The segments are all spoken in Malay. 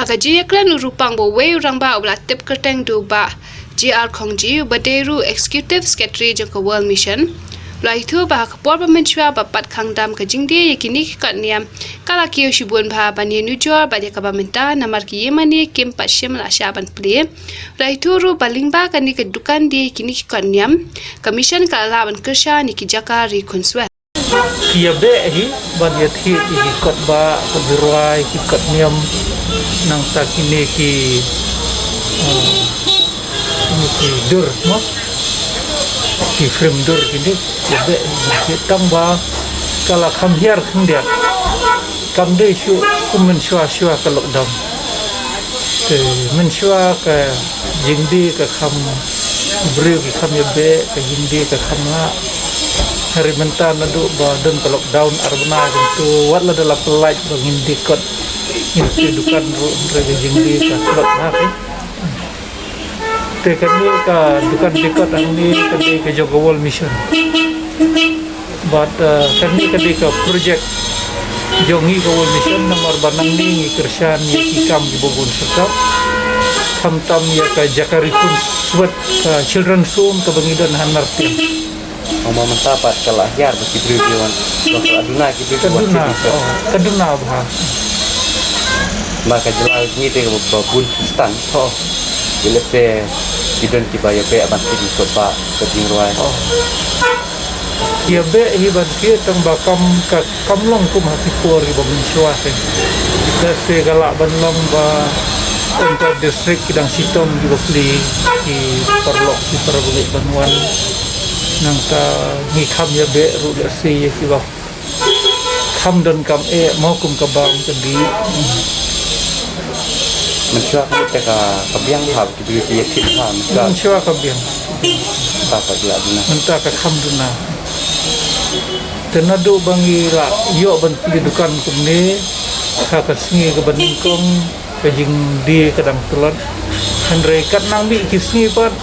hakaji yaklan urupang bo we urangba ubla tip kerteng du ba GR Khongji Baderu Executive Secretary Jangka World Mission lai thu ba kapor pamenchua bapat khangdam ka jingde yakini kat niam kala kiyo shibun ba bani nujor ba ka bamenta namar ki yemani kem pashem la shaban ple lai thu ru balingba kani ka dukan di kini kat niam commission kala ban kersha ni ki jaka ri kunswa kia be hi badia thi ki kot ba berwai ki kot niam nang takine ki dur mo ki frame dur kini kia be ki tamba kala kham hiar khundia kam de shu kumen shwa ka lockdown te men shwa ka jingdi ka kham breu ki kham ya be ka jingdi ka kham la hari mentan nadu badan ke lockdown arbana tentu watla dalam pelaj bangin dikot ini dukan rega jingdi ka sebab hari te kami ka dukan dikot ini kami ke Jangka World Mission but kami ka project jongi ke World Mission nomor banang ni kersan ya kikam di bobon serta tam ya ka jakari pun swat ka children's home ke bangidan hanarti Mama mendapat kalah yar bagi beriwan kalau aduna kita kaduna bah maka jelas ni teh babun stan bila pe bidon ki baya be abang ti ko ba ke jingruai ya be hibat ki tang bakam ka kamlong kum hati por ki babun suase kita se galak banlong ba untuk distrik kidang sitom di bokli ki perlok ki perbulik banwan nang ta ngi kham ya be ru le si ya ki ba kham dan kam mau kum ka bang ka di mensyua kita ka kabiang hab ki bi ki ki ha mensyua ka biang ta pa la dina menta ka kham duna tenado bangi la yo ban pi dukan kum ne ka ka singi ka baningkong ka jing di kadang telon handre kat nang bi ki singi pat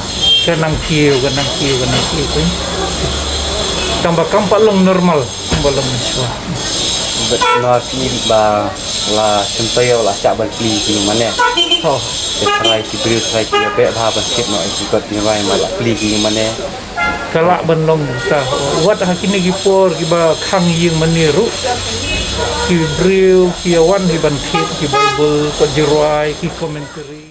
kanang kieu pun tambah kampak long normal belum mensyua benar ki ba la sentayo la cak ban pli ki mana try ki beri try ki be ba ban kit no ki kot ni rai mala pli ki mana kalak ban long ta wat hakini ki por ki ba khang ying maniru ki breu ki wan ki ban kit ki bible ko jirai ki commentary